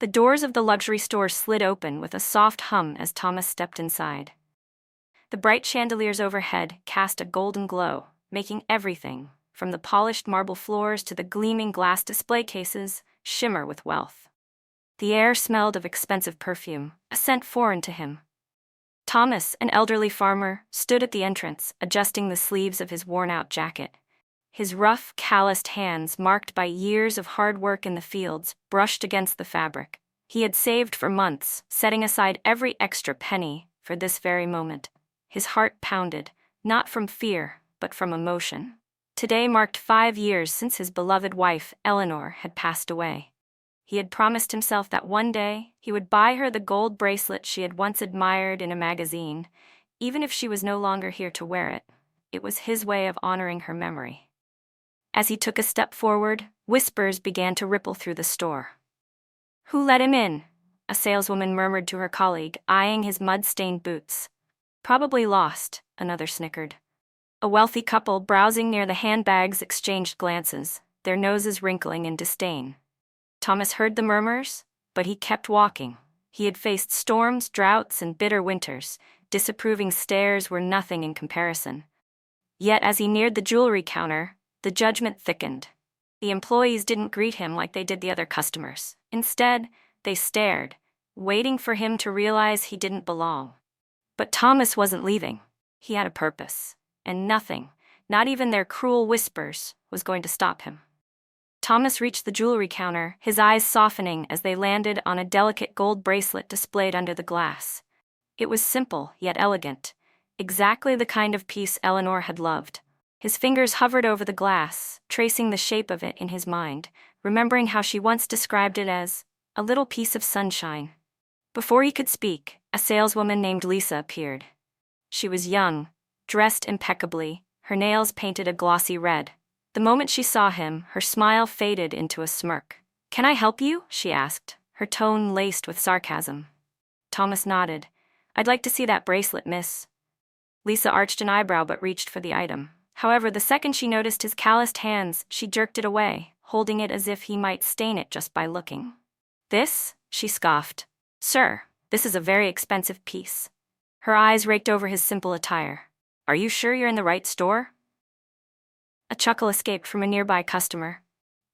The doors of the luxury store slid open with a soft hum as Thomas stepped inside. The bright chandeliers overhead cast a golden glow, making everything, from the polished marble floors to the gleaming glass display cases, shimmer with wealth. The air smelled of expensive perfume, a scent foreign to him. Thomas, an elderly farmer, stood at the entrance, adjusting the sleeves of his worn-out jacket. His rough, calloused hands, marked by years of hard work in the fields, brushed against the fabric. He had saved for months, setting aside every extra penny for this very moment. His heart pounded, not from fear, but from emotion. Today marked 5 years since his beloved wife, Eleanor, had passed away. He had promised himself that one day he would buy her the gold bracelet she had once admired in a magazine, even if she was no longer here to wear it. It was his way of honoring her memory. As he took a step forward, whispers began to ripple through the store. "Who let him in?" a saleswoman murmured to her colleague, eyeing his mud-stained boots. "Probably lost," another snickered. A wealthy couple browsing near the handbags exchanged glances, their noses wrinkling in disdain. Thomas heard the murmurs, but he kept walking. He had faced storms, droughts, and bitter winters. Disapproving stares were nothing in comparison. Yet as he neared the jewelry counter, the judgment thickened. The employees didn't greet him like they did the other customers. Instead, they stared, waiting for him to realize he didn't belong. But Thomas wasn't leaving. He had a purpose, and nothing, not even their cruel whispers, was going to stop him. Thomas reached the jewelry counter, his eyes softening as they landed on a delicate gold bracelet displayed under the glass. It was simple, yet elegant, exactly the kind of piece Eleanor had loved. His fingers hovered over the glass, tracing the shape of it in his mind, remembering how she once described it as a little piece of sunshine. Before he could speak, a saleswoman named Lisa appeared. She was young, dressed impeccably, her nails painted a glossy red. The moment she saw him, her smile faded into a smirk. "Can I help you?" she asked, her tone laced with sarcasm. Thomas nodded. "I'd like to see that bracelet, miss." Lisa arched an eyebrow but reached for the item. However, the second she noticed his calloused hands, she jerked it away, holding it as if he might stain it just by looking. "This?" she scoffed. "Sir, this is a very expensive piece." Her eyes raked over his simple attire. "Are you sure you're in the right store?" A chuckle escaped from a nearby customer.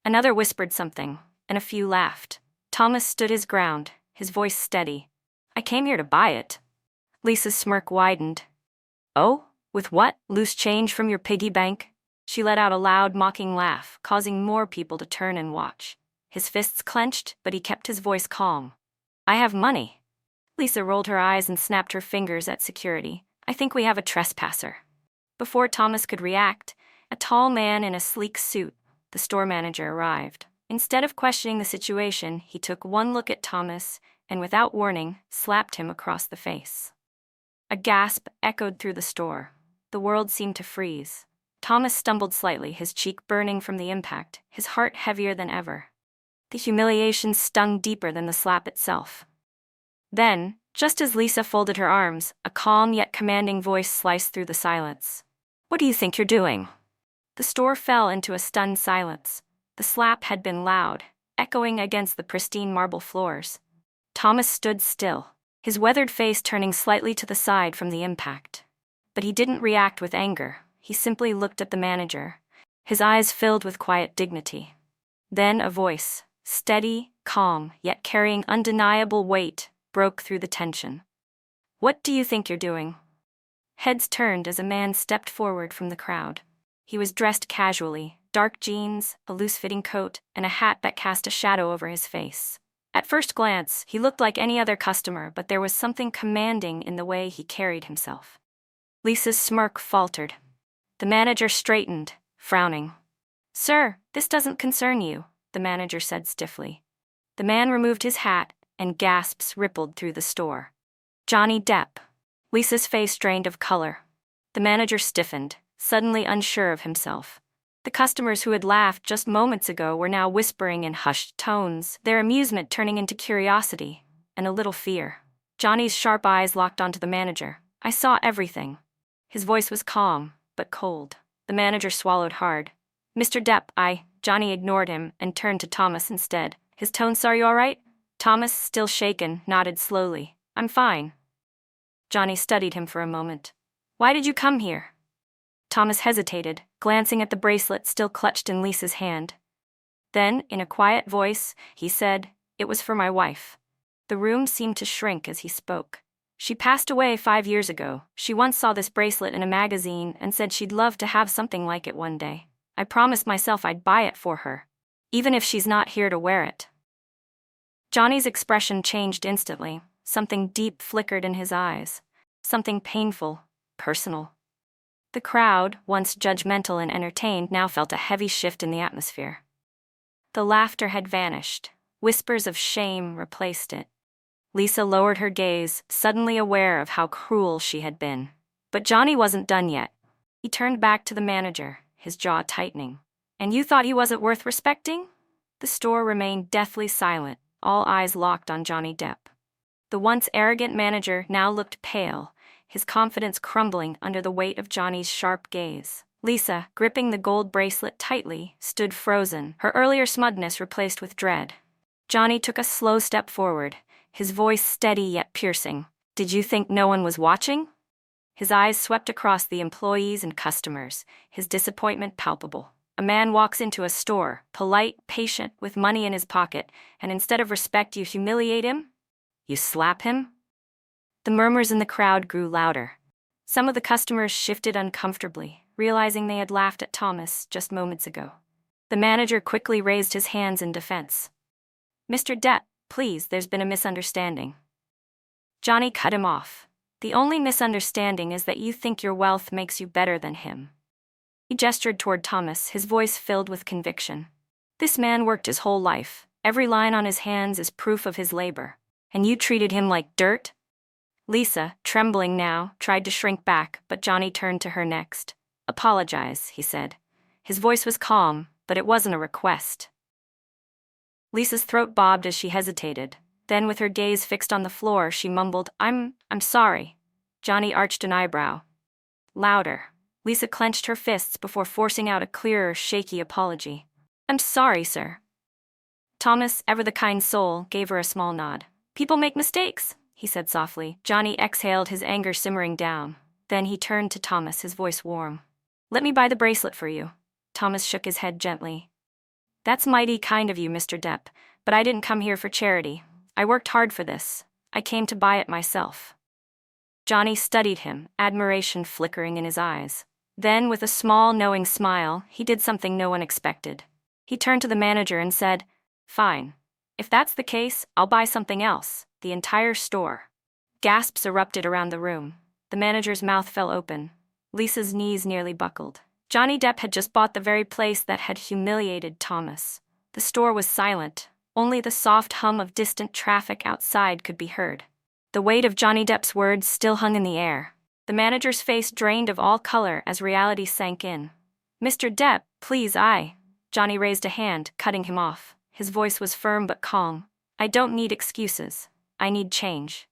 Another whispered something, and a few laughed. Thomas stood his ground, his voice steady. "I came here to buy it." Lisa's smirk widened. "Oh? With what? Loose change from your piggy bank?" She let out a loud, mocking laugh, causing more people to turn and watch. His fists clenched, but he kept his voice calm. "I have money." Lisa rolled her eyes and snapped her fingers at security. "I think we have a trespasser." Before Thomas could react, a tall man in a sleek suit, the store manager, arrived. Instead of questioning the situation, he took one look at Thomas and, without warning, slapped him across the face. A gasp echoed through the store. The world seemed to freeze. Thomas stumbled slightly, his cheek burning from the impact, his heart heavier than ever. The humiliation stung deeper than the slap itself. Then, just as Lisa folded her arms, a calm yet commanding voice sliced through the silence. "What do you think you're doing?" The store fell into a stunned silence. The slap had been loud, echoing against the pristine marble floors. Thomas stood still, his weathered face turning slightly to the side from the impact. But he didn't react with anger. He simply looked at the manager, his eyes filled with quiet dignity. Then a voice, steady, calm, yet carrying undeniable weight, broke through the tension. "What do you think you're doing?" Heads turned as a man stepped forward from the crowd. He was dressed casually, dark jeans, a loose-fitting coat, and a hat that cast a shadow over his face. At first glance, he looked like any other customer, but there was something commanding in the way he carried himself. Lisa's smirk faltered. The manager straightened, frowning. "Sir, this doesn't concern you," the manager said stiffly. The man removed his hat, and gasps rippled through the store. "Johnny Depp." Lisa's face drained of color. The manager stiffened, suddenly unsure of himself. The customers who had laughed just moments ago were now whispering in hushed tones, their amusement turning into curiosity and a little fear. Johnny's sharp eyes locked onto the manager. "I saw everything." His voice was calm, but cold. The manager swallowed hard. "Mr. Depp, Johnny ignored him and turned to Thomas instead. His tone, "Are you all right?" Thomas, still shaken, nodded slowly. I'm fine. Johnny studied him for a moment. Why did you come here? Thomas hesitated, glancing at the bracelet still clutched in Lisa's hand. Then, in a quiet voice, he said, It was for my wife. The room seemed to shrink as he spoke. She passed away 5 years ago. She once saw this bracelet in a magazine and said she'd love to have something like it one day. I promised myself I'd buy it for her, even if she's not here to wear it. Johnny's expression changed instantly. Something deep flickered in his eyes. Something painful, personal. The crowd, once judgmental and entertained, now felt a heavy shift in the atmosphere. The laughter had vanished. Whispers of shame replaced it. Lisa lowered her gaze, suddenly aware of how cruel she had been. But Johnny wasn't done yet. He turned back to the manager, his jaw tightening. And you thought he wasn't worth respecting? The store remained deathly silent, all eyes locked on Johnny Depp. The once arrogant manager now looked pale, his confidence crumbling under the weight of Johnny's sharp gaze. Lisa, gripping the gold bracelet tightly, stood frozen, her earlier smugness replaced with dread. Johnny took a slow step forward, his voice steady yet piercing. Did you think no one was watching? His eyes swept across the employees and customers, his disappointment palpable. A man walks into a store, polite, patient, with money in his pocket, and instead of respect you humiliate him? You slap him? The murmurs in the crowd grew louder. Some of the customers shifted uncomfortably, realizing they had laughed at Thomas just moments ago. The manager quickly raised his hands in defense. Mr. Depp, please, there's been a misunderstanding. Johnny cut him off. The only misunderstanding is that you think your wealth makes you better than him. He gestured toward Thomas, his voice filled with conviction. This man worked his whole life. Every line on his hands is proof of his labor. And you treated him like dirt? Lisa, trembling now, tried to shrink back, but Johnny turned to her next. Apologize, he said. His voice was calm, but it wasn't a request. Lisa's throat bobbed as she hesitated. Then, with her gaze fixed on the floor, she mumbled, I'm sorry. Johnny arched an eyebrow. Louder. Lisa clenched her fists before forcing out a clearer, shaky apology. I'm sorry, sir. Thomas, ever the kind soul, gave her a small nod. People make mistakes, he said softly. Johnny exhaled, his anger simmering down. Then he turned to Thomas, his voice warm. Let me buy the bracelet for you. Thomas shook his head gently. That's mighty kind of you, Mr. Depp, but I didn't come here for charity. I worked hard for this. I came to buy it myself. Johnny studied him, admiration flickering in his eyes. Then, with a small, knowing smile, he did something no one expected. He turned to the manager and said, Fine. If that's the case, I'll buy something else. The entire store. Gasps erupted around the room. The manager's mouth fell open. Lisa's knees nearly buckled. Johnny Depp had just bought the very place that had humiliated Thomas. The store was silent. Only the soft hum of distant traffic outside could be heard. The weight of Johnny Depp's words still hung in the air. The manager's face drained of all color as reality sank in. Mr. Depp, please, Johnny raised a hand, cutting him off. His voice was firm but calm. I don't need excuses. I need change.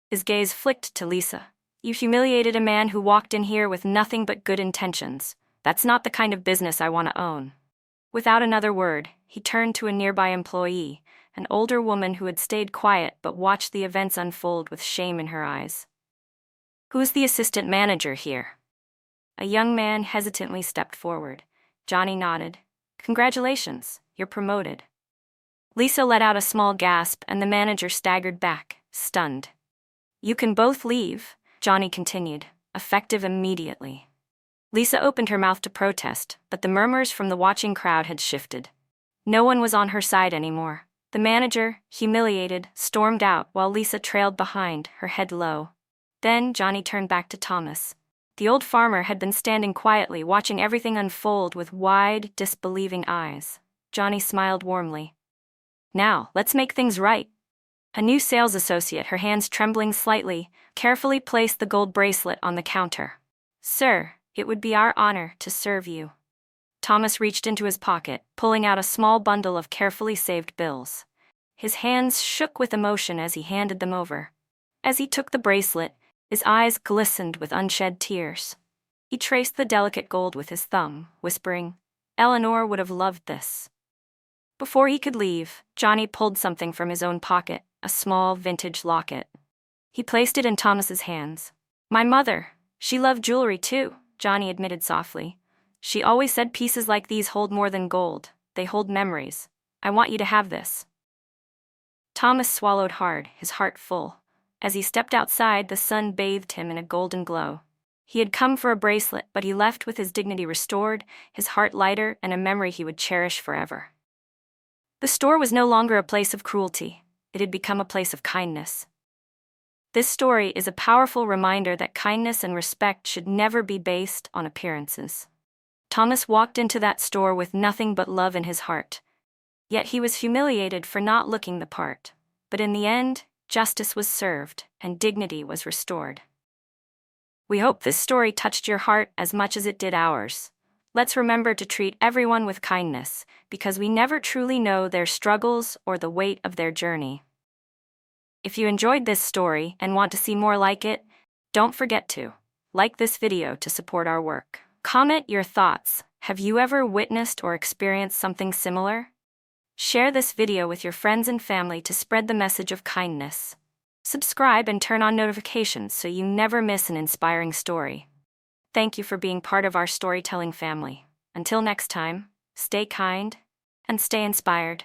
His gaze flicked to Lisa. You humiliated a man who walked in here with nothing but good intentions. That's not the kind of business I want to own. Without another word, he turned to a nearby employee, an older woman who had stayed quiet but watched the events unfold with shame in her eyes. Who's the assistant manager here? A young man hesitantly stepped forward. Johnny nodded. Congratulations, you're promoted. Lisa let out a small gasp and the manager staggered back, stunned. You can both leave, Johnny continued, effective immediately. Lisa opened her mouth to protest, but the murmurs from the watching crowd had shifted. No one was on her side anymore. The manager, humiliated, stormed out while Lisa trailed behind, her head low. Then Johnny turned back to Thomas. The old farmer had been standing quietly, watching everything unfold with wide, disbelieving eyes. Johnny smiled warmly. Now, let's make things right. A new sales associate, her hands trembling slightly, carefully placed the gold bracelet on the counter. Sir, it would be our honor to serve you. Thomas reached into his pocket, pulling out a small bundle of carefully saved bills. His hands shook with emotion as he handed them over. As he took the bracelet, his eyes glistened with unshed tears. He traced the delicate gold with his thumb, whispering, Eleanor would have loved this. Before he could leave, Johnny pulled something from his own pocket, a small vintage locket. He placed it in Thomas's hands. "My mother, she loved jewelry too," Johnny admitted softly. "She always said pieces like these hold more than gold. They hold memories. I want you to have this." Thomas swallowed hard, his heart full. As he stepped outside, the sun bathed him in a golden glow. He had come for a bracelet, but he left with his dignity restored, his heart lighter, and a memory he would cherish forever. The store was no longer a place of cruelty. It had become a place of kindness. This story is a powerful reminder that kindness and respect should never be based on appearances. Thomas walked into that store with nothing but love in his heart. Yet he was humiliated for not looking the part. But in the end, justice was served, and dignity was restored. We hope this story touched your heart as much as it did ours. Let's remember to treat everyone with kindness, because we never truly know their struggles or the weight of their journey. If you enjoyed this story and want to see more like it, don't forget to like this video to support our work. Comment your thoughts. Have you ever witnessed or experienced something similar? Share this video with your friends and family to spread the message of kindness. Subscribe and turn on notifications so you never miss an inspiring story. Thank you for being part of our storytelling family. Until next time, stay kind and stay inspired.